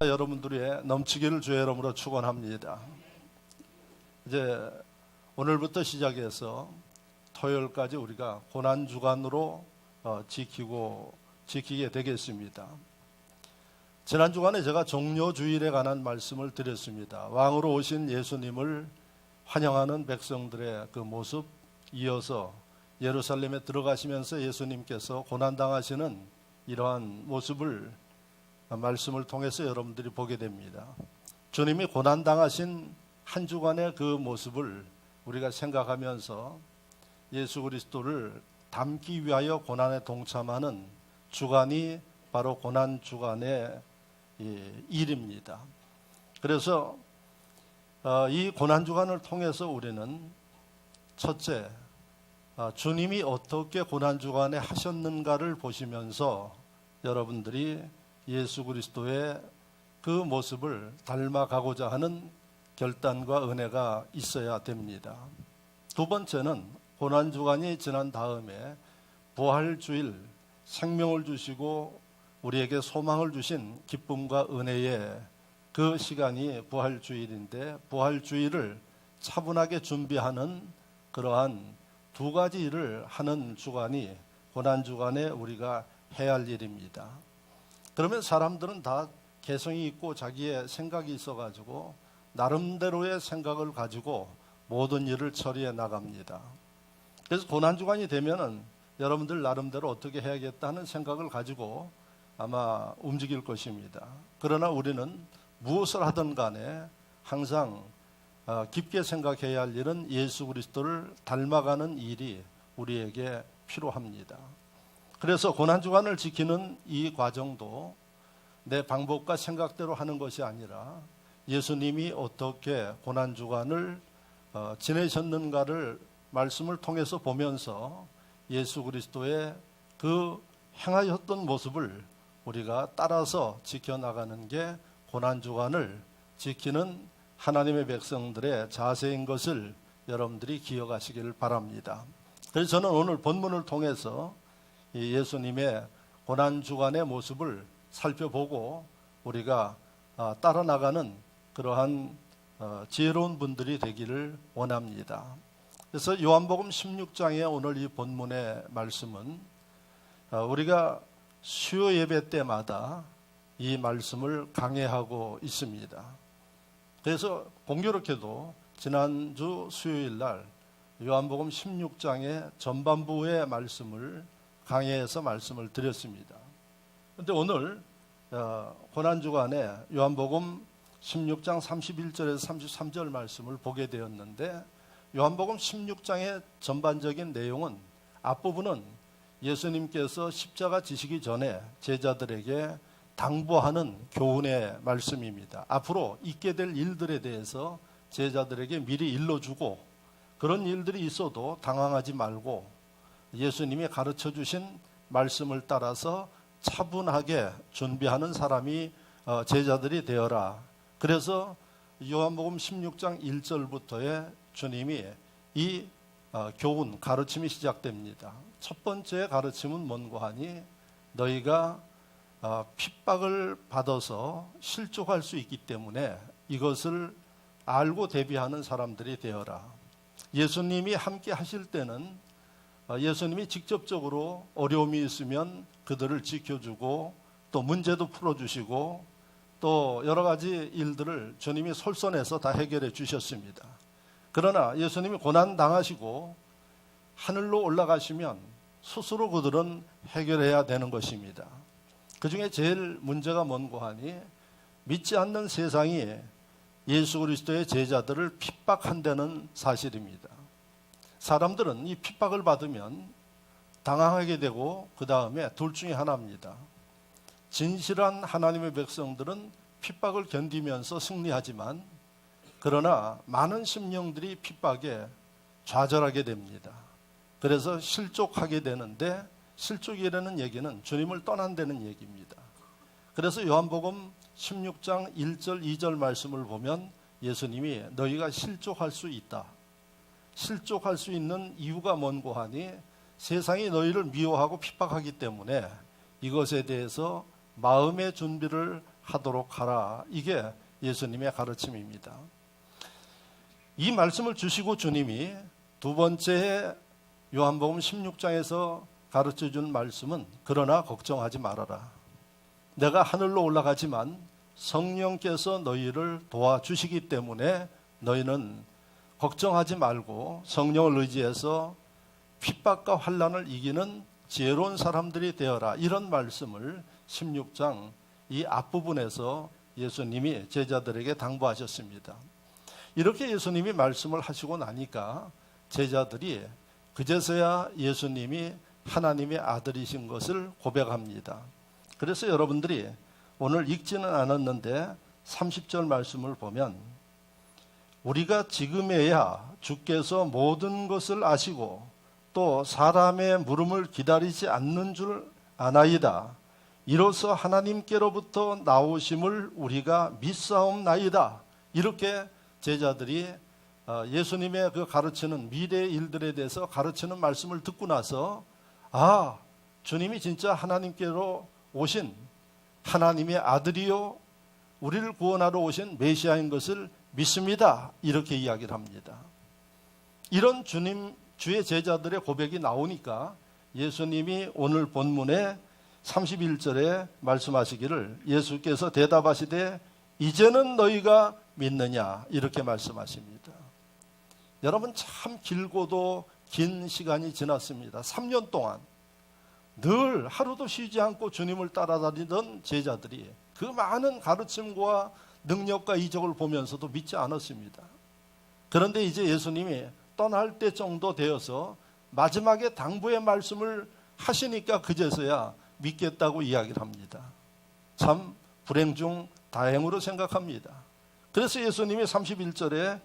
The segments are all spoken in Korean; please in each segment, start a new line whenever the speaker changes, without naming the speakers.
여러분들의 넘치기를 주의 이름으로 축원합니다. 이제 오늘부터 시작해서 토요일까지 우리가 고난 주간으로 지키게 되겠습니다. 지난 주간에 제가 종려 주일에 관한 말씀을 드렸습니다. 왕으로 오신 예수님을 환영하는 백성들의 그 모습, 이어서 예루살렘에 들어가시면서 예수님께서 고난당하시는 이러한 모습을 말씀을 통해서 여러분들이 보게 됩니다. 주님이 고난당하신 한 주간의 그 모습을 우리가 생각하면서 예수 그리스도를 닮기 위하여 고난에 동참하는 주간이 바로 고난 주간의 일입니다. 그래서 이 고난 주간을 통해서 우리는 첫째, 주님이 어떻게 고난 주간에 하셨는가를 보시면서 여러분들이 예수 그리스도의 그 모습을 닮아가고자 하는 결단과 은혜가 있어야 됩니다. 두 번째는 고난주간이 지난 다음에 부활주일, 생명을 주시고 우리에게 소망을 주신 기쁨과 은혜의 그 시간이 부활주일인데, 부활주일을 차분하게 준비하는 그러한 두 가지 일을 하는 주간이 고난주간에 우리가 해야 할 일입니다. 그러면 사람들은 다 개성이 있고 자기의 생각이 있어가지고 나름대로의 생각을 가지고 모든 일을 처리해 나갑니다. 그래서 고난주간이 되면은 여러분들 나름대로 어떻게 해야겠다 하는 생각을 가지고 아마 움직일 것입니다. 그러나 우리는 무엇을 하든 간에 항상 깊게 생각해야 할 일은 예수 그리스도를 닮아가는 일이 우리에게 필요합니다. 그래서 고난주간을 지키는 이 과정도 내 방법과 생각대로 하는 것이 아니라 예수님이 어떻게 고난주간을 지내셨는가를 말씀을 통해서 보면서 예수 그리스도의 그 행하셨던 모습을 우리가 따라서 지켜나가는 게 고난주간을 지키는 하나님의 백성들의 자세인 것을 여러분들이 기억하시길 바랍니다. 그래서 저는 오늘 본문을 통해서 예수님의 고난주간의 모습을 살펴보고 우리가 따라 나가는 그러한 지혜로운 분들이 되기를 원합니다. 그래서 요한복음 16장의 오늘 이 본문의 말씀은 우리가 수요 예배 때마다 이 말씀을 강해하고 있습니다. 그래서 공교롭게도 지난주 수요일 날 요한복음 16장의 전반부의 말씀을 강해해서 말씀을 드렸습니다. 그런데 오늘 고난주간에 요한복음 16장 31절에서 33절 말씀을 보게 되었는데, 요한복음 16장의 전반적인 내용은 앞부분은 예수님께서 십자가 지시기 전에 제자들에게 당부하는 교훈의 말씀입니다. 앞으로 있게 될 일들에 대해서 제자들에게 미리 일러주고, 그런 일들이 있어도 당황하지 말고 예수님이 가르쳐 주신 말씀을 따라서 차분하게 준비하는 사람이 제자들이 되어라. 그래서 요한복음 16장 1절부터의 주님이 이 교훈, 가르침이 시작됩니다. 첫 번째 가르침은 뭔고 하니, 너희가 핍박을 받아서 실족할 수 있기 때문에 이것을 알고 대비하는 사람들이 되어라. 예수님이 함께 하실 때는 예수님이 직접적으로 어려움이 있으면 그들을 지켜주고 또 문제도 풀어주시고 또 여러 가지 일들을 주님이 솔선해서 다 해결해 주셨습니다. 그러나 예수님이 고난당하시고 하늘로 올라가시면 스스로 그들은 해결해야 되는 것입니다. 그 중에 제일 문제가 뭔고 하니, 믿지 않는 세상이 예수 그리스도의 제자들을 핍박한다는 사실입니다. 사람들은 이 핍박을 받으면 당황하게 되고 그 다음에 둘 중에 하나입니다. 진실한 하나님의 백성들은 핍박을 견디면서 승리하지만, 그러나 많은 심령들이 핍박에 좌절하게 됩니다. 그래서 실족하게 되는데, 실족이라는 얘기는 주님을 떠난다는 얘기입니다. 그래서 요한복음 16장 1절 2절 말씀을 보면 예수님이 너희가 실족할 수 있다, 실족할 수 있는 이유가 뭔고 하니, 세상이 너희를 미워하고 핍박하기 때문에 이것에 대해서 마음의 준비를 하도록 하라. 이게 예수님의 가르침입니다. 이 말씀을 주시고 주님이 두 번째 요한복음 16장에서 가르쳐준 말씀은 그러나 걱정하지 말아라. 내가 하늘로 올라가지만 성령께서 너희를 도와주시기 때문에 너희는 걱정하지 말고 성령을 의지해서 핍박과 환난을 이기는 지혜로운 사람들이 되어라. 이런 말씀을 16장 이 앞부분에서 예수님이 제자들에게 당부하셨습니다. 이렇게 예수님이 말씀을 하시고 나니까 제자들이 그제서야 예수님이 하나님의 아들이신 것을 고백합니다. 그래서 여러분들이 오늘 읽지는 않았는데 30절 말씀을 보면 우리가 지금에야 주께서 모든 것을 아시고 또 사람의 물음을 기다리지 않는 줄 아나이다. 이로써 하나님께로부터 나오심을 우리가 믿사옵나이다. 이렇게 제자들이 예수님의 그 가르치는 미래의 일들에 대해서 가르치는 말씀을 듣고 나서 주님이 진짜 하나님께로 오신 하나님의 아들이요 우리를 구원하러 오신 메시아인 것을 믿습니다. 이렇게 이야기를 합니다. 이런 주의 제자들의 고백이 나오니까 예수님이 오늘 본문에 31절에 말씀하시기를 예수께서 대답하시되 이제는 너희가 믿느냐 이렇게 말씀하십니다. 여러분 참 길고도 긴 시간이 지났습니다. 3년 동안 늘 하루도 쉬지 않고 주님을 따라다니던 제자들이 그 많은 가르침과 능력과 이적을 보면서도 믿지 않았습니다. 그런데 이제 예수님이 떠날 때 정도 되어서 마지막에 당부의 말씀을 하시니까 그제서야 믿겠다고 이야기를 합니다. 참 불행 중 다행으로 생각합니다. 그래서 예수님이 31절에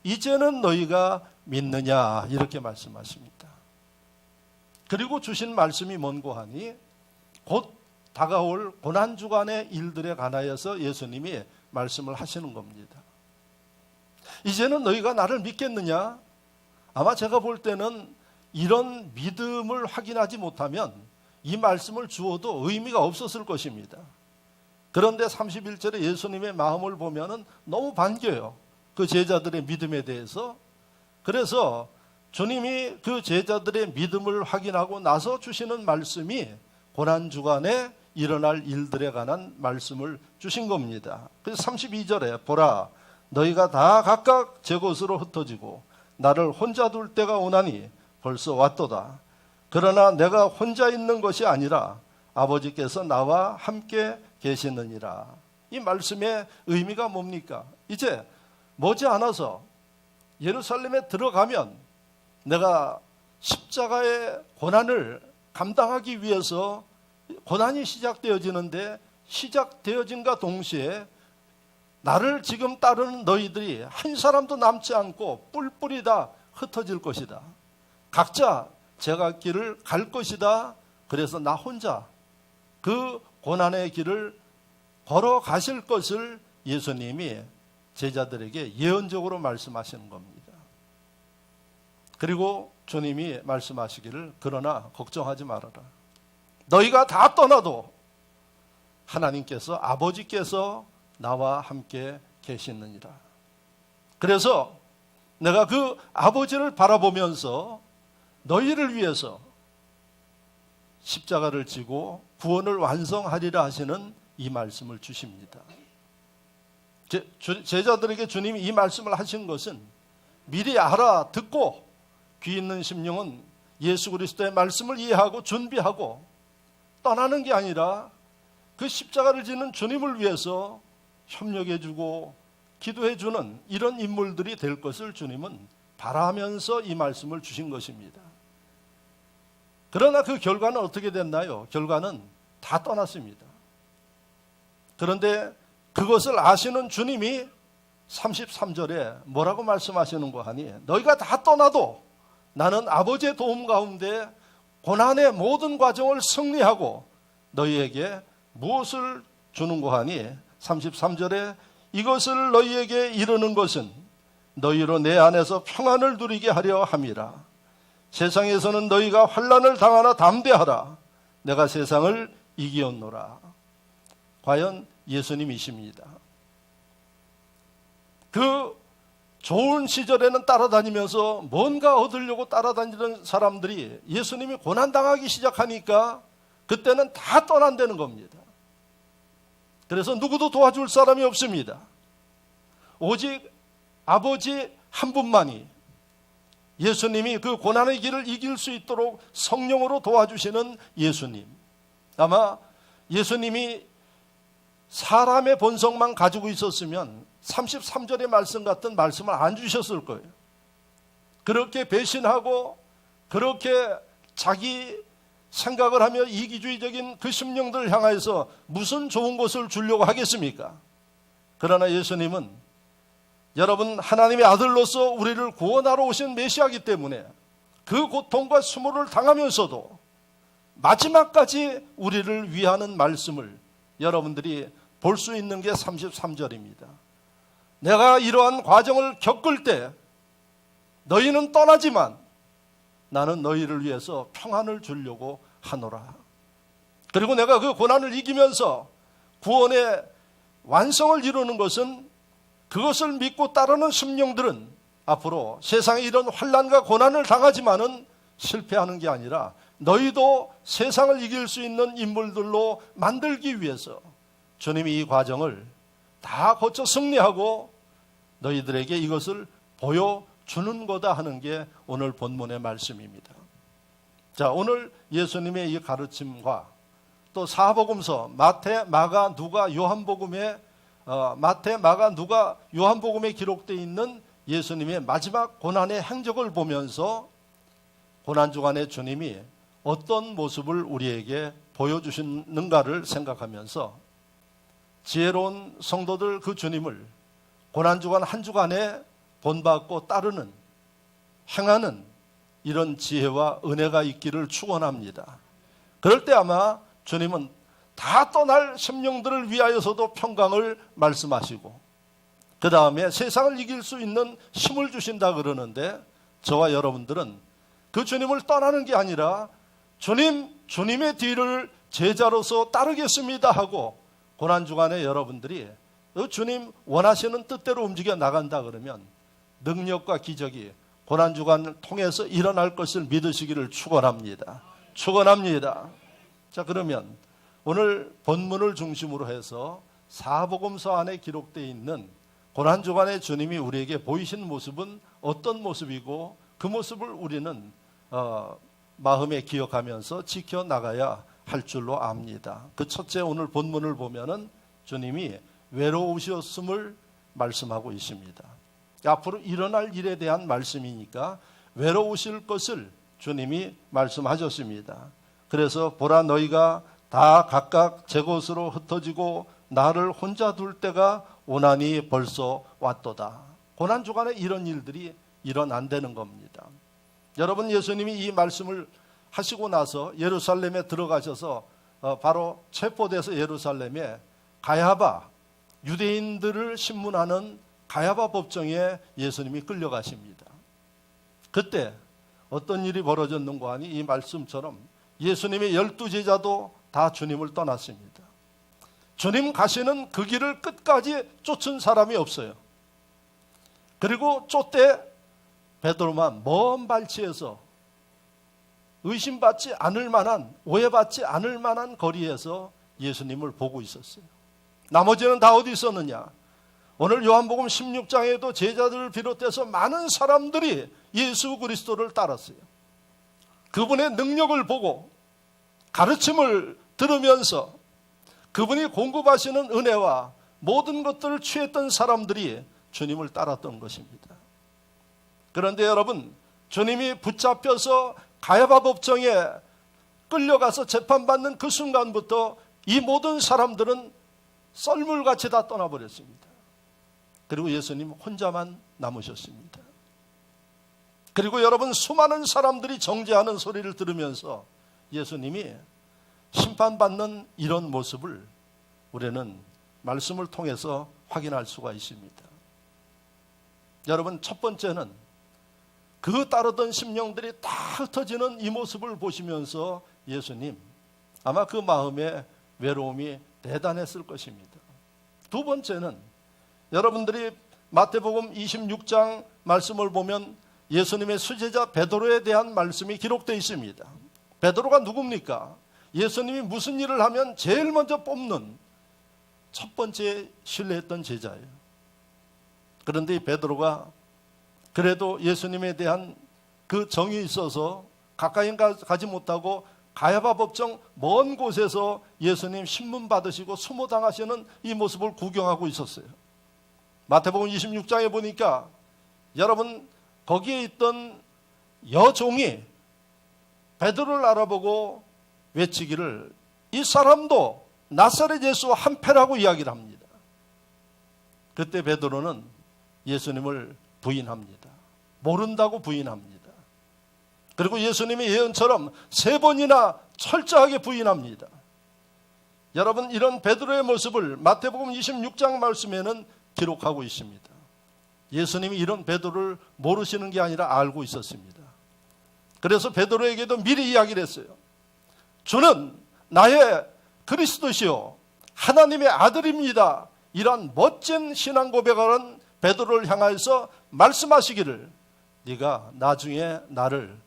이제는 너희가 믿느냐 이렇게 말씀하십니다. 그리고 주신 말씀이 뭔고 하니 곧 다가올 고난주간의 일들에 관하여서 예수님이 말씀을 하시는 겁니다. 이제는 너희가 나를 믿겠느냐? 아마 제가 볼 때는 이런 믿음을 확인하지 못하면 이 말씀을 주어도 의미가 없었을 것입니다. 그런데 31절에 예수님의 마음을 보면은 너무 반겨요. 그 제자들의 믿음에 대해서. 그래서 주님이 그 제자들의 믿음을 확인하고 나서 주시는 말씀이 고난주간에 일어날 일들에 관한 말씀을 주신 겁니다. 그래서 32절에 보라 너희가 다 각각 제 곳으로 흩어지고 나를 혼자 둘 때가 오나니 벌써 왔도다. 그러나 내가 혼자 있는 것이 아니라 아버지께서 나와 함께 계시느니라. 이 말씀의 의미가 뭡니까? 이제 머지않아서 예루살렘에 들어가면 내가 십자가의 고난을 감당하기 위해서 고난이 시작되어지는데 시작되어진과 동시에 나를 지금 따르는 너희들이 한 사람도 남지 않고 뿔뿔이 다 흩어질 것이다. 각자 제가 길을 갈 것이다. 그래서 나 혼자 그 고난의 길을 걸어가실 것을 예수님이 제자들에게 예언적으로 말씀하시는 겁니다. 그리고 주님이 말씀하시기를 그러나 걱정하지 말아라. 너희가 다 떠나도 하나님께서 아버지께서 나와 함께 계시느니라. 그래서 내가 그 아버지를 바라보면서 너희를 위해서 십자가를 지고 구원을 완성하리라 하시는 이 말씀을 주십니다. 제자들에게 주님이 이 말씀을 하신 것은 미리 알아듣고 귀 있는 심령은 예수 그리스도의 말씀을 이해하고 준비하고 떠나는 게 아니라 그 십자가를 지는 주님을 위해서 협력해주고 기도해주는 이런 인물들이 될 것을 주님은 바라면서 이 말씀을 주신 것입니다. 그러나 그 결과는 어떻게 됐나요? 결과는 다 떠났습니다. 그런데 그것을 아시는 주님이 33절에 뭐라고 말씀하시는가 하니 너희가 다 떠나도 나는 아버지의 도움 가운데 고난의 모든 과정을 승리하고 너희에게 무엇을 주는가 하니 33절에 이것을 너희에게 이르는 것은 너희로 내 안에서 평안을 누리게 하려 함이라. 세상에서는 너희가 환난을 당하나 담대하라. 내가 세상을 이기었노라. 과연 예수님이십니다. 그 좋은 시절에는 따라다니면서 뭔가 얻으려고 따라다니던 사람들이 예수님이 고난당하기 시작하니까 그때는 다 떠난다는 겁니다. 그래서 누구도 도와줄 사람이 없습니다. 오직 아버지 한 분만이, 예수님이 그 고난의 길을 이길 수 있도록 성령으로 도와주시는 예수님. 아마 예수님이 사람의 본성만 가지고 있었으면 33절의 말씀 같은 말씀을 안 주셨을 거예요. 그렇게 배신하고 그렇게 자기 생각을 하며 이기주의적인 그 심령들을 향해서 무슨 좋은 것을 주려고 하겠습니까? 그러나 예수님은 여러분 하나님의 아들로서 우리를 구원하러 오신 메시아이기 때문에 그 고통과 수모를 당하면서도 마지막까지 우리를 위하는 말씀을 여러분들이 볼 수 있는 게 33절입니다. 내가 이러한 과정을 겪을 때 너희는 떠나지만 나는 너희를 위해서 평안을 주려고 하노라. 그리고 내가 그 고난을 이기면서 구원의 완성을 이루는 것은 그것을 믿고 따르는 심령들은 앞으로 세상에 이런 환난과 고난을 당하지만은 실패하는 게 아니라 너희도 세상을 이길 수 있는 인물들로 만들기 위해서 주님이 이 과정을 다 거쳐 승리하고 너희들에게 이것을 보여주는 거다 하는 게 오늘 본문의 말씀입니다. 자, 오늘 예수님의 이 가르침과 또 사복음서 마태, 마가, 누가, 요한복음에 마태, 마가, 누가, 요한복음에 기록되어 있는 예수님의 마지막 고난의 행적을 보면서 고난주간에 주님이 어떤 모습을 우리에게 보여주시는가를 생각하면서 지혜로운 성도들 그 주님을 고난주간 한 주간에 본받고 따르는, 행하는 이런 지혜와 은혜가 있기를 축원합니다. 그럴 때 아마 주님은 다 떠날 심령들을 위하여서도 평강을 말씀하시고 그 다음에 세상을 이길 수 있는 힘을 주신다 그러는데 저와 여러분들은 그 주님을 떠나는 게 아니라 주님의 뒤를 제자로서 따르겠습니다 하고 고난주간에 여러분들이 주님 원하시는 뜻대로 움직여 나간다 그러면 능력과 기적이 고난주간을 통해서 일어날 것을 믿으시기를 축원합니다. 축원합니다. 자, 그러면 오늘 본문을 중심으로 해서 사복음서 안에 기록되어 있는 고난주간에 주님이 우리에게 보이신 모습은 어떤 모습이고 그 모습을 우리는 마음에 기억하면서 지켜나가야 할 줄로 압니다. 그 첫째, 오늘 본문을 보면은 주님이 외로우셨음을 말씀하고 있습니다. 앞으로 일어날 일에 대한 말씀이니까 외로우실 것을 주님이 말씀하셨습니다. 그래서 보라, 너희가 다 각각 제 곳으로 흩어지고 나를 혼자 둘 때가 오나니 벌써 왔도다. 고난주간에 이런 일들이 일어난다는 겁니다. 여러분, 예수님이 이 말씀을 하시고 나서 예루살렘에 들어가셔서 바로 체포돼서 예루살렘에 가야바, 유대인들을 신문하는 가야바 법정에 예수님이 끌려가십니다. 그때 어떤 일이 벌어졌는가 하니 이 말씀처럼 예수님의 12제자도 다 주님을 떠났습니다. 주님 가시는 그 길을 끝까지 쫓은 사람이 없어요. 그리고 쫓되 베드로만 먼 발치에서 의심받지 않을 만한, 오해받지 않을 만한 거리에서 예수님을 보고 있었어요. 나머지는 다 어디 있었느냐? 오늘 요한복음 16장에도 제자들을 비롯해서 많은 사람들이 예수 그리스도를 따랐어요. 그분의 능력을 보고 가르침을 들으면서 그분이 공급하시는 은혜와 모든 것들을 취했던 사람들이 주님을 따랐던 것입니다. 그런데 여러분, 주님이 붙잡혀서 가야바 법정에 끌려가서 재판받는 그 순간부터 이 모든 사람들은 썰물같이 다 떠나버렸습니다. 그리고 예수님 혼자만 남으셨습니다. 그리고 여러분, 수많은 사람들이 정죄하는 소리를 들으면서 예수님이 심판받는 이런 모습을 우리는 말씀을 통해서 확인할 수가 있습니다. 여러분, 첫 번째는 그 따르던 심령들이 다 흩어지는 이 모습을 보시면서 예수님 아마 그 마음에 외로움이 대단했을 것입니다. 두 번째는 여러분들이 마태복음 26장 말씀을 보면 예수님의 수제자 베드로에 대한 말씀이 기록되어 있습니다. 베드로가 누굽니까? 예수님이 무슨 일을 하면 제일 먼저 뽑는 첫 번째 신뢰했던 제자예요. 그런데 이 베드로가 그래도 예수님에 대한 그 정이 있어서 가까이 가지 못하고 가야바 법정 먼 곳에서 예수님 신문 받으시고 수모당하시는 이 모습을 구경하고 있었어요. 마태복음 26장에 보니까 여러분 거기에 있던 여종이 베드로를 알아보고 외치기를 이 사람도 나사렛 예수와 한패라고 이야기를 합니다. 그때 베드로는 예수님을 부인합니다. 모른다고 부인합니다. 그리고 예수님의 예언처럼 3번이나 철저하게 부인합니다. 여러분 이런 베드로의 모습을 마태복음 26장 말씀에는 기록하고 있습니다. 예수님이 이런 베드로를 모르시는 게 아니라 알고 있었습니다. 그래서 베드로에게도 미리 이야기를 했어요. 주는 나의 그리스도시요 하나님의 아들입니다. 이러한 멋진 신앙 고백하는 베드로를 향하여서 말씀하시기를 네가 나중에 나를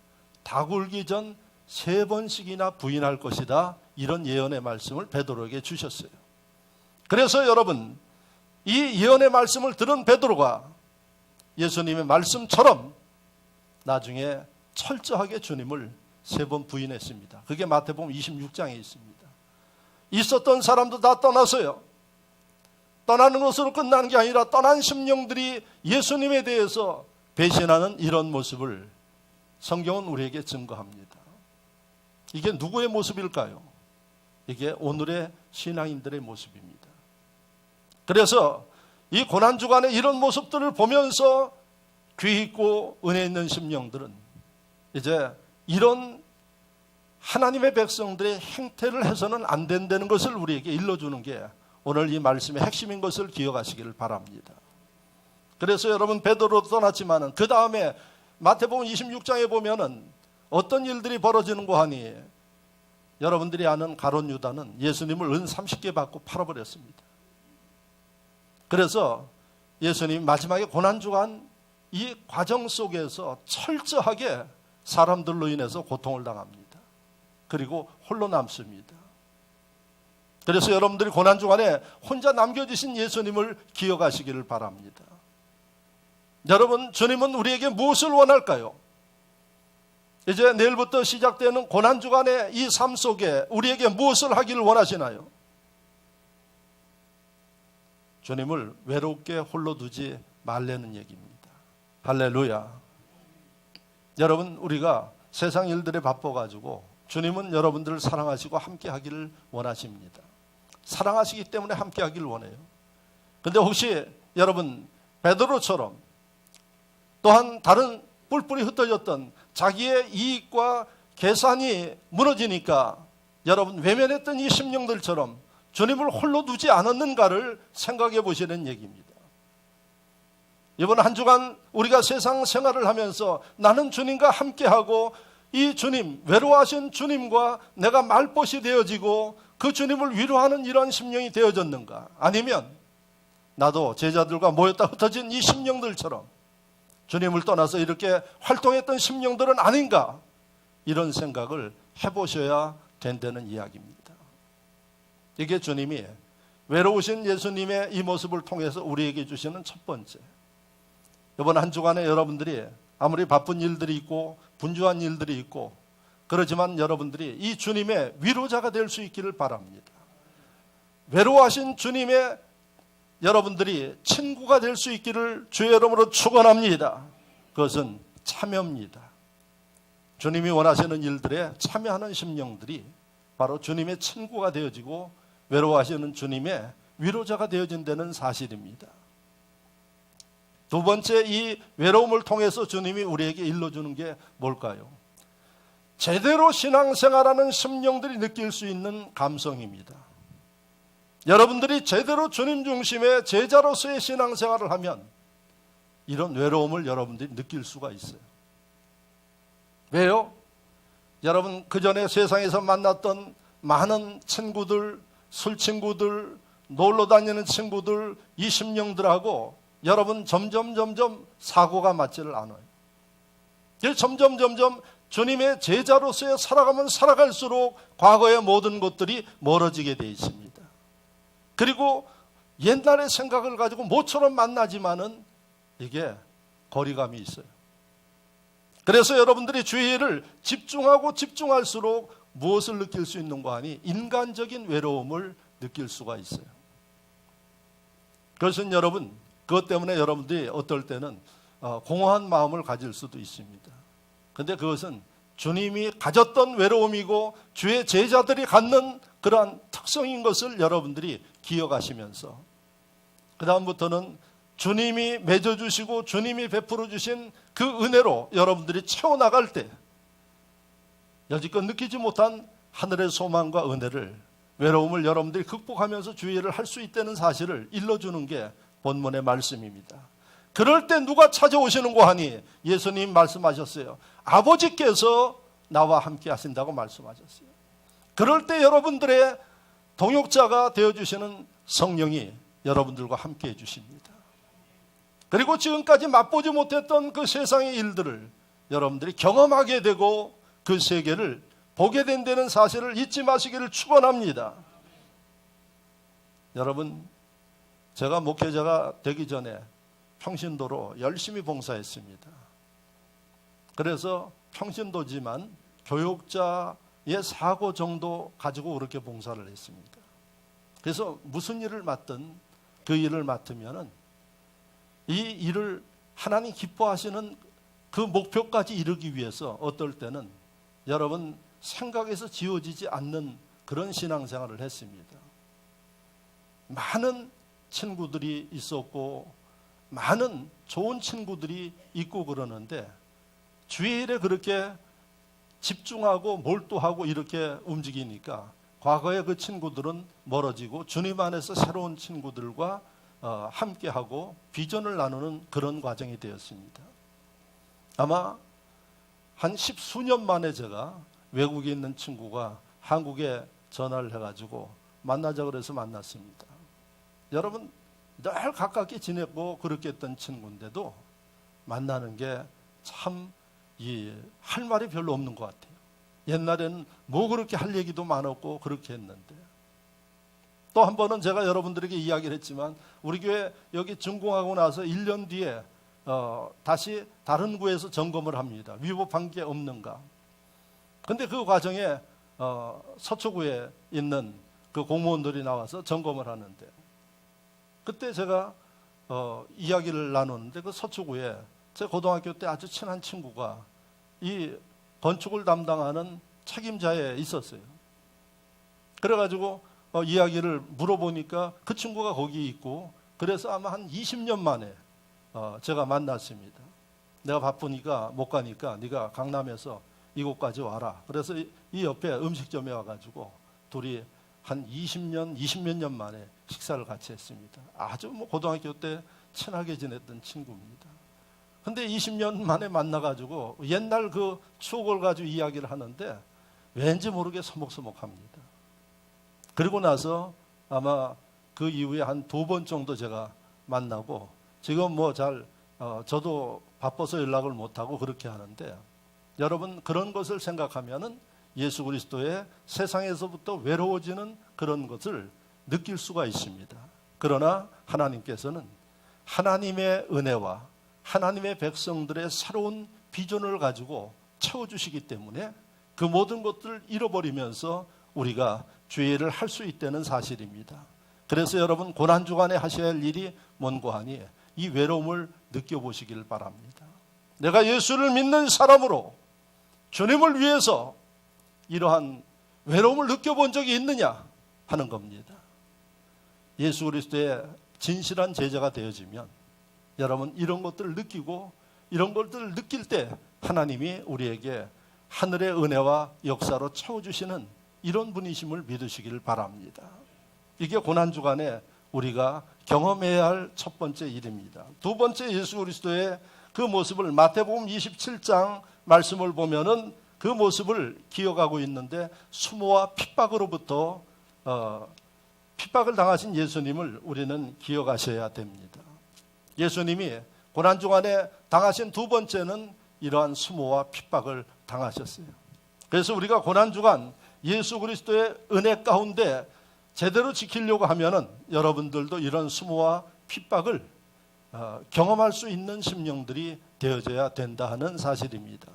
다 굴기 전 3번씩이나 부인할 것이다. 이런 예언의 말씀을 베드로에게 주셨어요. 그래서 여러분 이 예언의 말씀을 들은 베드로가 예수님의 말씀처럼 나중에 철저하게 주님을 3번 부인했습니다. 그게 마태복음 26장에 있습니다. 있었던 사람도 다 떠났어요. 떠나는 것으로 끝난 게 아니라 떠난 심령들이 예수님에 대해서 배신하는 이런 모습을 성경은 우리에게 증거합니다. 이게 누구의 모습일까요? 이게 오늘의 신앙인들의 모습입니다. 그래서 이 고난주간에 이런 모습들을 보면서 귀 있고 은혜 있는 심령들은 이제 이런 하나님의 백성들의 행태를 해서는 안 된다는 것을 우리에게 일러주는 게 오늘 이 말씀의 핵심인 것을 기억하시기를 바랍니다. 그래서 여러분 베드로도 떠났지만은 그 다음에 마태복음 26장에 보면은 어떤 일들이 벌어지는고 하니 여러분들이 아는 가룟 유다는 예수님을 은 30개 받고 팔아버렸습니다. 그래서 예수님 마지막에 고난주간 이 과정 속에서 철저하게 사람들로 인해서 고통을 당합니다. 그리고 홀로 남습니다. 그래서 여러분들이 고난주간에 혼자 남겨주신 예수님을 기억하시기를 바랍니다. 여러분 주님은 우리에게 무엇을 원할까요? 이제 내일부터 시작되는 고난주간의 이 삶 속에 우리에게 무엇을 하기를 원하시나요? 주님을 외롭게 홀로 두지 말라는 얘기입니다. 할렐루야. 여러분 우리가 세상 일들에 바빠가지고 주님은 여러분들을 사랑하시고 함께 하기를 원하십니다. 사랑하시기 때문에 함께 하기를 원해요. 근데 혹시 여러분 베드로처럼 또한 다른 뿔뿔이 흩어졌던 자기의 이익과 계산이 무너지니까 여러분 외면했던 이 심령들처럼 주님을 홀로 두지 않았는가를 생각해 보시는 얘기입니다. 이번 한 주간 우리가 세상 생활을 하면서 나는 주님과 함께하고 이 주님, 외로워하신 주님과 내가 말벗이 되어지고 그 주님을 위로하는 이런 심령이 되어졌는가? 아니면 나도 제자들과 모였다 흩어진 이 심령들처럼 주님을 떠나서 이렇게 활동했던 심령들은 아닌가? 이런 생각을 해보셔야 된다는 이야기입니다. 이게 주님이 외로우신 예수님의 이 모습을 통해서 우리에게 주시는 첫 번째. 이번 한 주간에 여러분들이 아무리 바쁜 일들이 있고 분주한 일들이 있고 그렇지만 여러분들이 이 주님의 위로자가 될 수 있기를 바랍니다. 외로워하신 주님의 여러분들이 친구가 될 수 있기를 주의 이름으로 축원합니다. 그것은 참여입니다. 주님이 원하시는 일들에 참여하는 심령들이 바로 주님의 친구가 되어지고 외로워하시는 주님의 위로자가 되어진다는 사실입니다. 두 번째, 이 외로움을 통해서 주님이 우리에게 일러주는 게 뭘까요? 제대로 신앙생활하는 심령들이 느낄 수 있는 감성입니다. 여러분들이 제대로 주님 중심의 제자로서의 신앙생활을 하면 이런 외로움을 여러분들이 느낄 수가 있어요. 왜요? 여러분 그전에 세상에서 만났던 많은 친구들, 술 친구들, 놀러 다니는 친구들 20명들하고 여러분 점점 사고가 맞지를 않아요. 점점 주님의 제자로서의 살아가면 살아갈수록 과거의 모든 것들이 멀어지게 되어 있습니다. 그리고 옛날의 생각을 가지고 모처럼 만나지만은 이게 거리감이 있어요. 그래서 여러분들이 주의를 집중하고 집중할수록 무엇을 느낄 수 있는가 하니 인간적인 외로움을 느낄 수가 있어요. 그것은 여러분, 그것 때문에 여러분들이 어떨 때는 공허한 마음을 가질 수도 있습니다. 그런데 그것은 주님이 가졌던 외로움이고 주의 제자들이 갖는 그러한 특성인 것을 여러분들이 기억하시면서 그 다음부터는 주님이 맺어주시고 주님이 베풀어 주신 그 은혜로 여러분들이 채워나갈 때 여지껏 느끼지 못한 하늘의 소망과 은혜를, 외로움을 여러분들이 극복하면서 주의를 할 수 있다는 사실을 일러주는 게 본문의 말씀입니다. 그럴 때 누가 찾아오시는고 하니 예수님 말씀하셨어요. 아버지께서 나와 함께 하신다고 말씀하셨어요. 그럴 때 여러분들의 동역자가 되어주시는 성령이 여러분들과 함께 해주십니다. 그리고 지금까지 맛보지 못했던 그 세상의 일들을 여러분들이 경험하게 되고 그 세계를 보게 된다는 사실을 잊지 마시기를 축원합니다. 여러분, 제가 목회자가 되기 전에 평신도로 열심히 봉사했습니다. 그래서 평신도지만 교육자의 사고 정도 가지고 그렇게 봉사를 했습니다. 그래서 무슨 일을 맡든 그 일을 맡으면은 이 일을 하나님 기뻐하시는 그 목표까지 이르기 위해서 어떨 때는 여러분 생각에서 지워지지 않는 그런 신앙생활을 했습니다. 많은 친구들이 있었고 많은 좋은 친구들이 있고 그러는데 주일에 그렇게 집중하고 몰두하고 이렇게 움직이니까 과거의 그 친구들은 멀어지고 주님 안에서 새로운 친구들과 함께하고 비전을 나누는 그런 과정이 되었습니다. 아마 한 10수년 만에 제가 외국에 있는 친구가 한국에 전화를 해가지고 만나자 그래서 만났습니다. 여러분 늘 가깝게 지냈고 그렇게 했던 친구인데도 만나는 게 참 할 말이 별로 없는 것 같아요. 옛날에는 뭐 그렇게 할 얘기도 많았고 그렇게 했는데 또 한 번은 제가 여러분들에게 이야기를 했지만 우리 교회 여기 준공하고 나서 1년 뒤에 다시 다른 구에서 점검을 합니다. 위법한 게 없는가. 근데 그 과정에 서초구에 있는 그 공무원들이 나와서 점검을 하는데 그때 제가 이야기를 나누는데 그 서초구에 제 고등학교 때 아주 친한 친구가 이 건축을 담당하는 책임자에 있었어요. 그래가지고 이야기를 물어보니까 그 친구가 거기 있고 그래서 아마 한 20년 만에 제가 만났습니다. 내가 바쁘니까 못 가니까 네가 강남에서 이곳까지 와라. 그래서 이 옆에 음식점에 와가지고 둘이 한 20몇 년 만에 식사를 같이 했습니다. 아주 뭐 고등학교 때 친하게 지냈던 친구입니다. 근데 20년 만에 만나가지고 옛날 그 추억을 가지고 이야기를 하는데 왠지 모르게 서먹서먹합니다. 그리고 나서 아마 그 이후에 한 2번 정도 제가 만나고 지금 뭐 저도 바빠서 연락을 못하고 그렇게 하는데 여러분 그런 것을 생각하면은 예수 그리스도의 세상에서부터 외로워지는 그런 것을 느낄 수가 있습니다. 그러나 하나님께서는 하나님의 은혜와 하나님의 백성들의 새로운 비전을 가지고 채워주시기 때문에 그 모든 것들을 잃어버리면서 우리가 죄를 할 수 있다는 사실입니다. 그래서 여러분 고난주간에 하셔야 할 일이 뭔고 하니 이 외로움을 느껴보시길 바랍니다. 내가 예수를 믿는 사람으로 주님을 위해서 이러한 외로움을 느껴본 적이 있느냐 하는 겁니다. 예수 그리스도의 진실한 제자가 되어지면 여러분 이런 것들을 느끼고 이런 것들을 느낄 때 하나님이 우리에게 하늘의 은혜와 역사로 채워주시는 이런 분이심을 믿으시기를 바랍니다. 이게 고난주간에 우리가 경험해야 할 첫 번째 일입니다. 두 번째 예수 그리스도의 그 모습을 마태복음 27장 말씀을 보면은 그 모습을 기억하고 있는데 수모와 핍박으로부터 핍박을 당하신 예수님을 우리는 기억하셔야 됩니다. 예수님이 고난주간에 당하신 두 번째는 이러한 수모와 핍박을 당하셨어요. 그래서 우리가 고난주간 예수 그리스도의 은혜 가운데 제대로 지키려고 하면은 여러분들도 이런 수모와 핍박을 경험할 수 있는 심령들이 되어져야 된다 하는 사실입니다.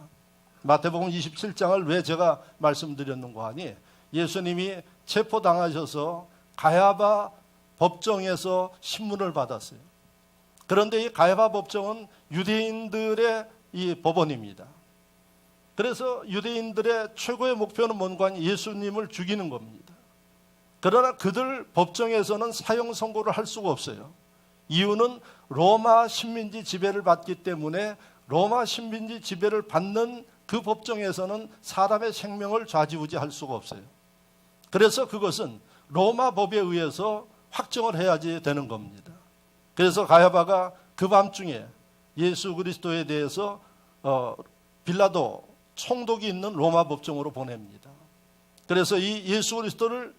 마태복음 27장을 왜 제가 말씀드렸는가 하니 예수님이 체포당하셔서 가야바 법정에서 신문을 받았어요. 그런데 이 가야바 법정은 유대인들의 이 법원입니다. 그래서 유대인들의 최고의 목표는 뭔가 하니 예수님을 죽이는 겁니다. 그러나 그들 법정에서는 사형 선고를 할 수가 없어요. 이유는 로마 식민지 지배를 받기 때문에 로마 식민지 지배를 받는 그 법정에서는 사람의 생명을 좌지우지할 수가 없어요. 그래서 그것은 로마 법에 의해서 확정을 해야지 되는 겁니다. 그래서 가야바가 그 밤중에 예수 그리스도에 대해서 빌라도 총독이 있는 로마 법정으로 보냅니다. 그래서 이 예수 그리스도를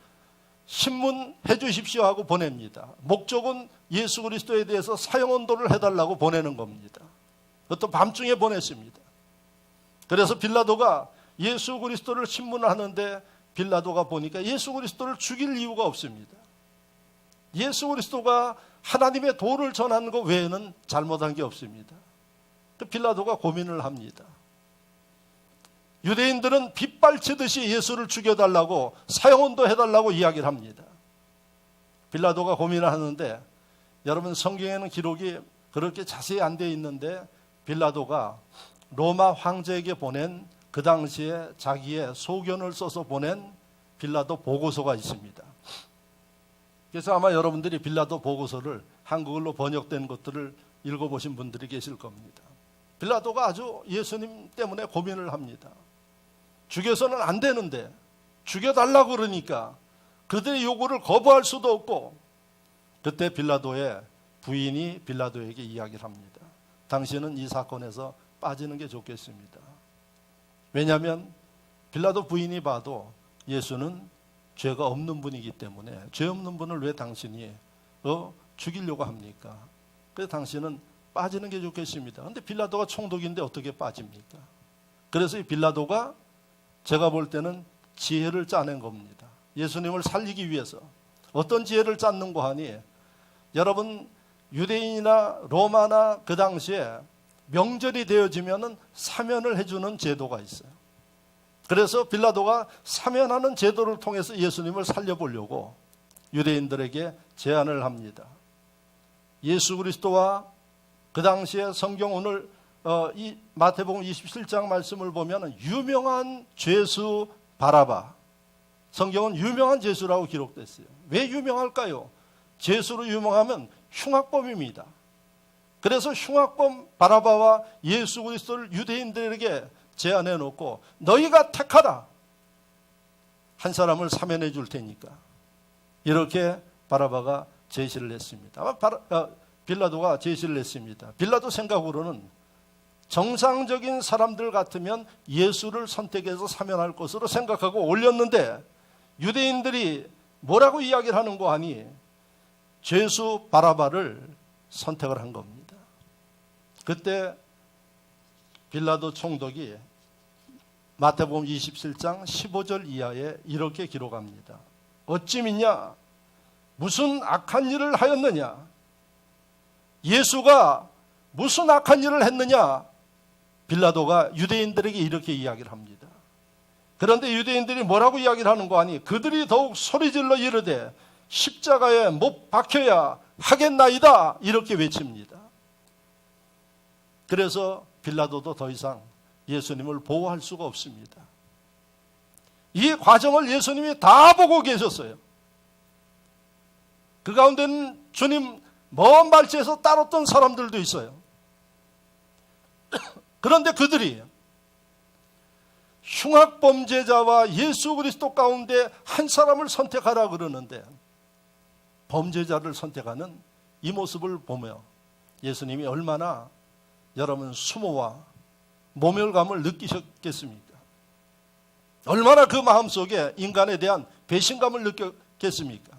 신문해 주십시오 하고 보냅니다. 목적은 예수 그리스도에 대해서 사형 언도를 해달라고 보내는 겁니다. 또 밤중에 보냈습니다. 그래서 빌라도가 예수 그리스도를 신문을 하는데 빌라도가 보니까 예수 그리스도를 죽일 이유가 없습니다. 예수 그리스도가 하나님의 도를 전하는 것 외에는 잘못한 게 없습니다. 빌라도가 고민을 합니다. 유대인들은 빗발치듯이 예수를 죽여달라고 사형언도 해달라고 이야기를 합니다. 빌라도가 고민을 하는데 여러분 성경에는 기록이 그렇게 자세히 안 되어 있는데 빌라도가 로마 황제에게 보낸 그 당시에 자기의 소견을 써서 보낸 빌라도 보고서가 있습니다. 그래서 아마 여러분들이 빌라도 보고서를 한국어로 번역된 것들을 읽어보신 분들이 계실 겁니다. 빌라도가 아주 예수님 때문에 고민을 합니다. 죽여서는 안 되는데 죽여달라고 그러니까 그들의 요구를 거부할 수도 없고 그때 빌라도의 부인이 빌라도에게 이야기를 합니다. 당신은 이 사건에서 빠지는 게 좋겠습니다. 왜냐하면 빌라도 부인이 봐도 예수는 죄가 없는 분이기 때문에 죄 없는 분을 왜 당신이 죽이려고 합니까? 그래서 당신은 빠지는 게 좋겠습니다. 그런데 빌라도가 총독인데 어떻게 빠집니까? 그래서 이 빌라도가 제가 볼 때는 지혜를 짜낸 겁니다. 예수님을 살리기 위해서. 어떤 지혜를 짰는가 하니 여러분 유대인이나 로마나 그 당시에 명절이 되어지면 사면을 해주는 제도가 있어요. 그래서 빌라도가 사면하는 제도를 통해서 예수님을 살려보려고 유대인들에게 제안을 합니다. 예수 그리스도와 그 당시에 성경 오늘 이 마태복음 27장 말씀을 보면 유명한 죄수 바라바, 성경은 유명한 죄수라고 기록됐어요. 왜 유명할까요? 죄수로 유명하면 흉악범입니다. 그래서 흉악범 바라바와 예수 그리스도를 유대인들에게 제안해 놓고 너희가 택하라. 한 사람을 사면해 줄 테니까. 이렇게 바라바가 제시를 했습니다. 빌라도가 제시를 했습니다. 빌라도 생각으로는 정상적인 사람들 같으면 예수를 선택해서 사면할 것으로 생각하고 올렸는데 유대인들이 뭐라고 이야기를 하는 거 아니 죄수 바라바를 선택을 한 겁니다. 그때 빌라도 총독이 마태복음 27장 15절 이하에 이렇게 기록합니다. 어찌 믿냐? 무슨 악한 일을 하였느냐? 예수가 무슨 악한 일을 했느냐? 빌라도가 유대인들에게 이렇게 이야기를 합니다. 그런데 유대인들이 뭐라고 이야기를 하는 거 아니? 그들이 더욱 소리질러 이르되 십자가에 못 박혀야 하겠나이다 이렇게 외칩니다. 그래서 빌라도도 더 이상 예수님을 보호할 수가 없습니다. 이 과정을 예수님이 다 보고 계셨어요. 그 가운데는 주님 먼 발치에서 따랐던 사람들도 있어요. 그런데 그들이 흉악범죄자와 예수 그리스도 가운데 한 사람을 선택하라 그러는데 범죄자를 선택하는 이 모습을 보며 예수님이 얼마나 여러분 수모와 모멸감을 느끼셨겠습니까? 얼마나 그 마음속에 인간에 대한 배신감을 느꼈겠습니까?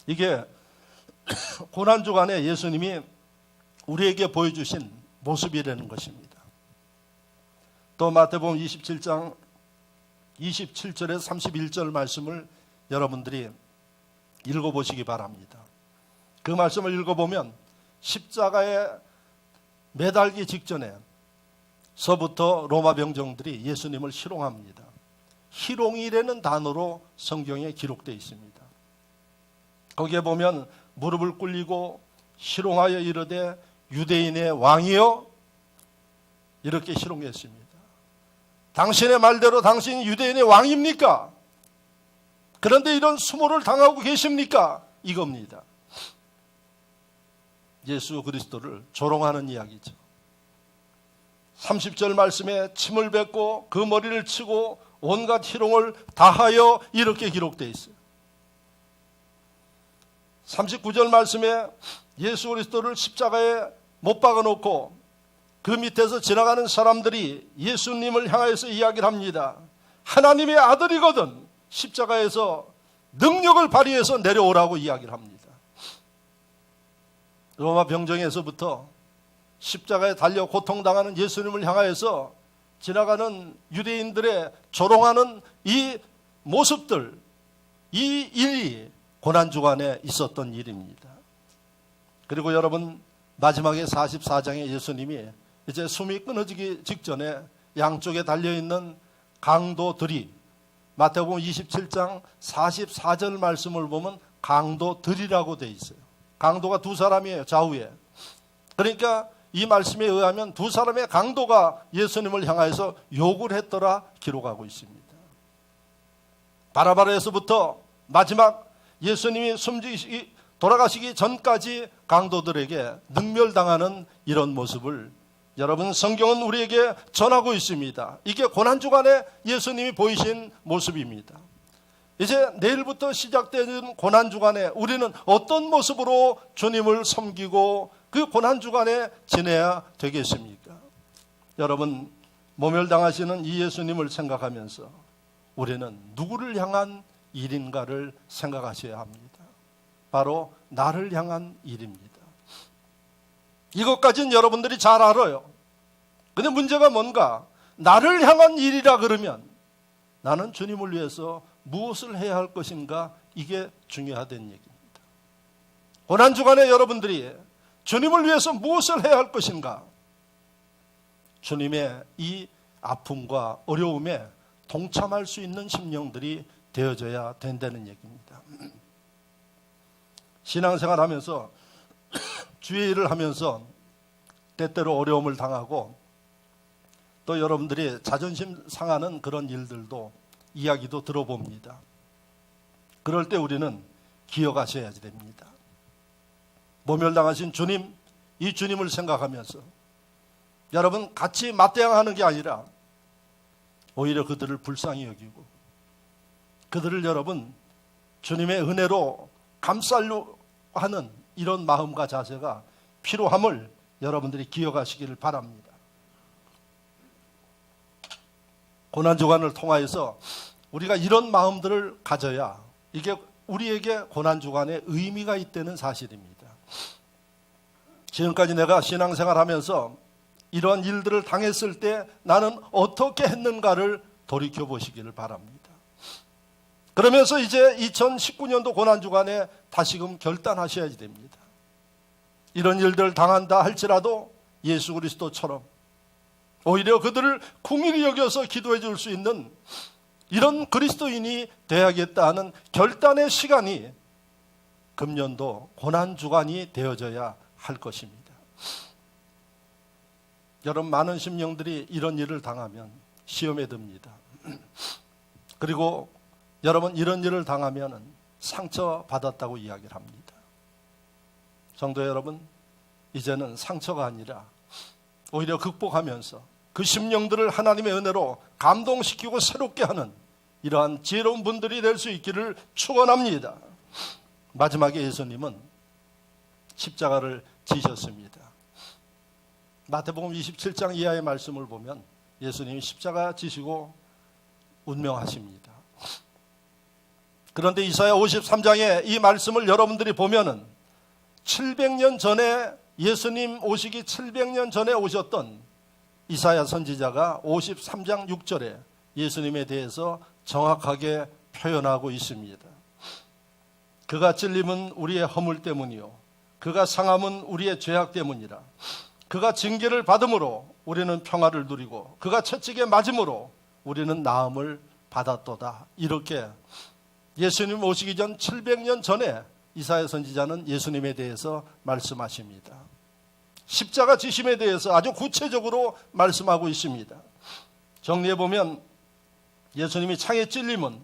이게 고난주간에 예수님이 우리에게 보여주신 모습이라는 것입니다. 또 마태복음 27장 27절에서 31절 말씀을 여러분들이 읽어보시기 바랍니다. 그 말씀을 읽어보면 십자가에 매달기 직전에 서부터 로마 병정들이 예수님을 희롱합니다. 희롱이라는 단어로 성경에 기록되어 있습니다. 거기에 보면 무릎을 꿇리고 희롱하여 이르되 유대인의 왕이여, 이렇게 희롱했습니다. 당신의 말대로 당신이 유대인의 왕입니까? 그런데 이런 수모를 당하고 계십니까? 이겁니다. 예수 그리스도를 조롱하는 이야기죠. 30절 말씀에 침을 뱉고 그 머리를 치고 온갖 희롱을 다하여, 이렇게 기록되어 있어요. 39절 말씀에 예수 그리스도를 십자가에 못 박아놓고 그 밑에서 지나가는 사람들이 예수님을 향해서 이야기를 합니다. 하나님의 아들이거든 십자가에서 능력을 발휘해서 내려오라고 이야기를 합니다. 로마 병정에서부터 십자가에 달려 고통당하는 예수님을 향하여서 지나가는 유대인들의 조롱하는 이 모습들, 이 일이 고난주간에 있었던 일입니다. 그리고 여러분, 마지막에 44장에 예수님이 이제 숨이 끊어지기 직전에 양쪽에 달려있는 강도들이, 마태복음 27장 44절 말씀을 보면 강도들이라고 되어 있어요. 강도가 두 사람이에요, 좌우에. 그러니까 이 말씀에 의하면 두 사람의 강도가 예수님을 향해서 욕을 했더라 기록하고 있습니다. 바라바라에서부터 마지막 예수님이 돌아가시기 전까지 강도들에게 능멸당하는 이런 모습을 여러분, 성경은 우리에게 전하고 있습니다. 이게 고난주간에 예수님이 보이신 모습입니다. 이제 내일부터 시작되는 고난주간에 우리는 어떤 모습으로 주님을 섬기고 그 고난주간에 지내야 되겠습니까? 여러분, 모멸당하시는 이 예수님을 생각하면서 우리는 누구를 향한 일인가를 생각하셔야 합니다. 바로 나를 향한 일입니다. 이것까지는 여러분들이 잘 알아요. 근데 문제가 뭔가, 나를 향한 일이라 그러면 나는 주님을 위해서 무엇을 해야 할 것인가, 이게 중요하다는 얘기입니다. 고난주간에 여러분들이 주님을 위해서 무엇을 해야 할 것인가, 주님의 이 아픔과 어려움에 동참할 수 있는 심령들이 되어져야 된다는 얘기입니다. 신앙생활 하면서 주의 일을 하면서 때때로 어려움을 당하고 또 여러분들이 자존심 상하는 그런 일들도, 이야기도 들어봅니다. 그럴 때 우리는 기억하셔야 됩니다. 모멸당하신 주님, 이 주님을 생각하면서 여러분 같이 맞대응하는 게 아니라 오히려 그들을 불쌍히 여기고 그들을 여러분 주님의 은혜로 감싸려 하는 이런 마음과 자세가 필요함을 여러분들이 기억하시기를 바랍니다. 고난주간을 통하여서 우리가 이런 마음들을 가져야 이게 우리에게 고난주간에 의미가 있다는 사실입니다. 지금까지 내가 신앙생활하면서 이런 일들을 당했을 때 나는 어떻게 했는가를 돌이켜보시기를 바랍니다. 그러면서 이제 2019년도 고난주간에 다시금 결단하셔야 됩니다. 이런 일들을 당한다 할지라도 예수 그리스도처럼 오히려 그들을 긍휼히 여겨서 기도해 줄 수 있는 이런 그리스도인이 되어야겠다 하는 결단의 시간이 금년도 고난주간이 되어져야 할 것입니다. 여러분, 많은 심령들이 이런 일을 당하면 시험에 듭니다. 그리고 여러분, 이런 일을 당하면 상처받았다고 이야기를 합니다. 성도 여러분, 이제는 상처가 아니라 오히려 극복하면서 그 심령들을 하나님의 은혜로 감동시키고 새롭게 하는 이러한 지혜로운 분들이 될 수 있기를 축원합니다. 마지막에 예수님은 십자가를 지셨습니다. 마태복음 27장 이하의 말씀을 보면 예수님이 십자가 지시고 운명하십니다. 그런데 이사야 53장에 이 말씀을 여러분들이 보면은 700년 전에 예수님 오시기 700년 전에 오셨던 이사야 선지자가 53장 6절에 예수님에 대해서 정확하게 표현하고 있습니다. 그가 찔림은 우리의 허물 때문이요 그가 상함은 우리의 죄악 때문이라. 그가 징계를 받음으로 우리는 평화를 누리고 그가 채찍에 맞음으로 우리는 나음을 받았도다. 이렇게 예수님 오시기 전 700년 전에 이사야 선지자는 예수님에 대해서 말씀하십니다. 십자가 지심에 대해서 아주 구체적으로 말씀하고 있습니다. 정리해보면 예수님이 창에 찔림은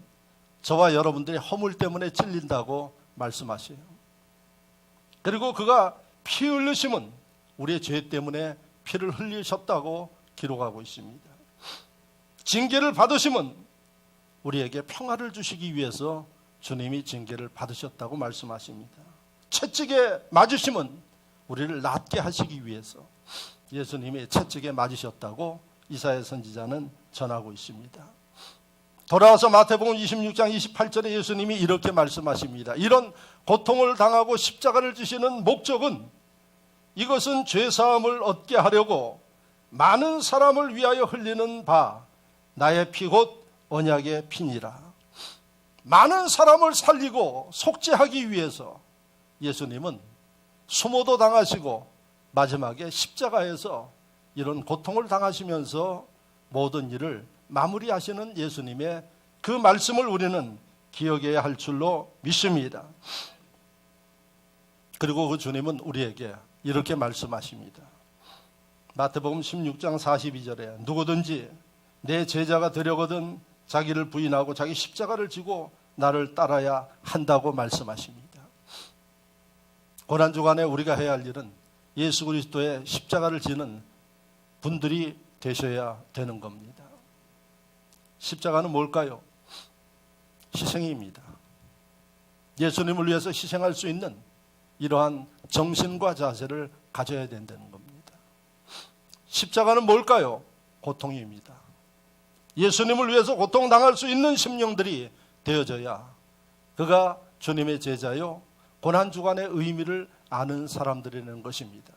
저와 여러분들의 허물 때문에 찔린다고 말씀하세요. 그리고 그가 피 흘리심은 우리의 죄 때문에 피를 흘리셨다고 기록하고 있습니다. 징계를 받으심은 우리에게 평화를 주시기 위해서 주님이 징계를 받으셨다고 말씀하십니다. 채찍에 맞으심은 우리를 낫게 하시기 위해서 예수님이 채찍에 맞으셨다고 이사야 선지자는 전하고 있습니다. 돌아와서 마태복음 26장 28절에 예수님이 이렇게 말씀하십니다. 이런 고통을 당하고 십자가를 지시는 목적은 이것은 죄사함을 얻게 하려고 많은 사람을 위하여 흘리는 바 나의 피 곧 언약의 피니라. 많은 사람을 살리고 속죄하기 위해서 예수님은 수모도 당하시고 마지막에 십자가에서 이런 고통을 당하시면서 모든 일을 마무리하시는 예수님의 그 말씀을 우리는 기억해야 할 줄로 믿습니다. 그리고 그 주님은 우리에게 이렇게 말씀하십니다. 마태복음 16장 42절에 누구든지 내 제자가 되려거든 자기를 부인하고 자기 십자가를 지고 나를 따라야 한다고 말씀하십니다. 고난주간에 우리가 해야 할 일은 예수 그리스도의 십자가를 지는 분들이 되셔야 되는 겁니다. 십자가는 뭘까요? 희생입니다. 예수님을 위해서 희생할 수 있는 이러한 정신과 자세를 가져야 된다는 겁니다. 십자가는 뭘까요? 고통입니다. 예수님을 위해서 고통당할 수 있는 심령들이 되어져야 그가 주님의 제자요 고난주간의 의미를 아는 사람들이라는 것입니다.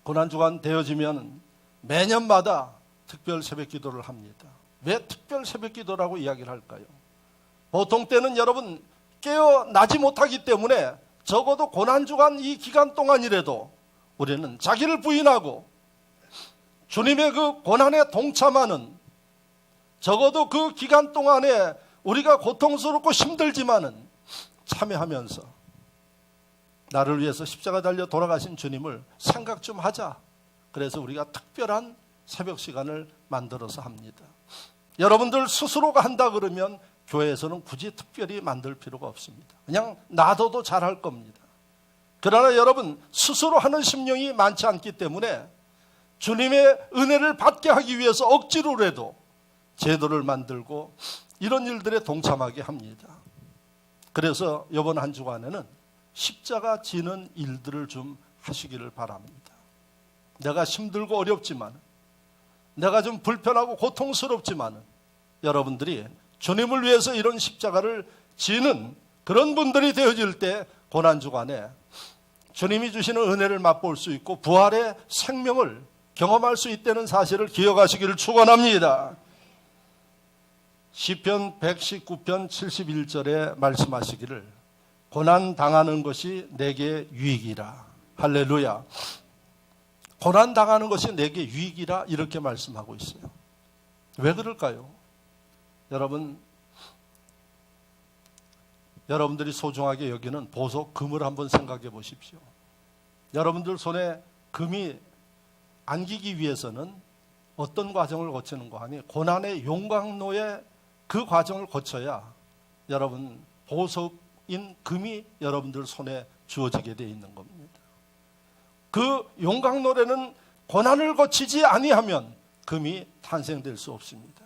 고난주간 되어지면 매년마다 특별 새벽기도를 합니다. 왜 특별 새벽기도라고 이야기를 할까요? 보통 때는 여러분 깨어나지 못하기 때문에 적어도 고난주간 이 기간 동안이라도 우리는 자기를 부인하고 주님의 그 고난에 동참하는, 적어도 그 기간 동안에 우리가 고통스럽고 힘들지만은 참여하면서 나를 위해서 십자가 달려 돌아가신 주님을 생각 좀 하자. 그래서 우리가 특별한 새벽 시간을 만들어서 합니다. 여러분들 스스로가 한다 그러면 교회에서는 굳이 특별히 만들 필요가 없습니다. 그냥 놔둬도 잘할 겁니다. 그러나 여러분 스스로 하는 심령이 많지 않기 때문에 주님의 은혜를 받게 하기 위해서 억지로라도 제도를 만들고 이런 일들에 동참하게 합니다. 그래서 이번 한 주간에는 십자가 지는 일들을 좀 하시기를 바랍니다. 내가 힘들고 어렵지만, 내가 좀 불편하고 고통스럽지만 여러분들이 주님을 위해서 이런 십자가를 지는 그런 분들이 되어질 때 고난주간에 주님이 주시는 은혜를 맛볼 수 있고 부활의 생명을 경험할 수 있다는 사실을 기억하시기를 축원합니다. 시편 119편 71절에 말씀하시기를 고난당하는 것이 내게 유익이라. 할렐루야. 고난당하는 것이 내게 유익이라 이렇게 말씀하고 있어요. 왜 그럴까요? 여러분, 여러분들이 소중하게 여기는 보석 금을 한번 생각해 보십시오. 여러분들 손에 금이 안기기 위해서는 어떤 과정을 거치는 거 아니? 고난의 용광로에 그 과정을 거쳐야 여러분 보석인 금이 여러분들 손에 주어지게 되어 있는 겁니다. 그 용광로에는 고난을 거치지 아니하면 금이 탄생될 수 없습니다.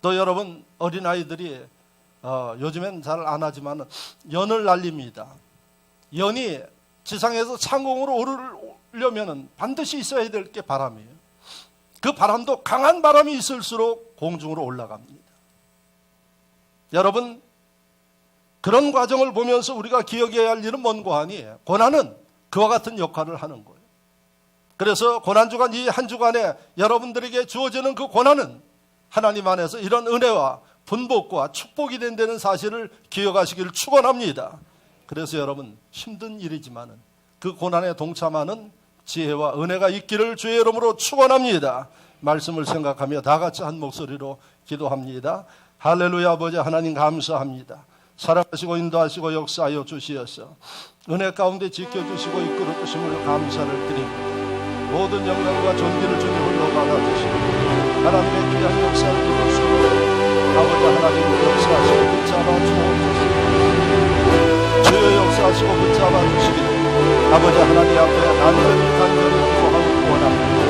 또 여러분 어린아이들이 요즘엔 잘 안 하지만 연을 날립니다. 연이 지상에서 창공으로 오르려면 반드시 있어야 될 게 바람이에요. 그 바람도 강한 바람이 있을수록 공중으로 올라갑니다. 여러분, 그런 과정을 보면서 우리가 기억해야 할 일은 뭔고 하니 고난은 그와 같은 역할을 하는 거예요. 그래서 고난주간 이 한 주간에 여러분들에게 주어지는 그 고난은 하나님 안에서 이런 은혜와 분복과 축복이 된다는 사실을 기억하시기를 축원합니다. 그래서 여러분, 힘든 일이지만은 그 고난에 동참하는 지혜와 은혜가 있기를 주의 이름으로 축원합니다. 말씀을 생각하며 다 같이 한 목소리로 기도합니다. 할렐루야. 아버지 하나님 감사합니다. 사랑하시고 인도하시고 역사하여 주시어서 은혜 가운데 지켜주시고 이끌어 주심을 감사를 드립니다. 모든 영광과 존귀를 주님 홀로 받아주시고 하나님의 귀한 역사를 이루시고 아버지 하나님 역사하시고 붙잡아 주옵소서. 주여 역사하시고 붙잡아 주시기를 아버지 하나님 앞에 간절히 기도하고 원합니다.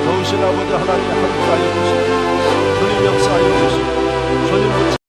도우신 아버지 하나님 함께하여 주시고 주님 역사하여 주시고 주님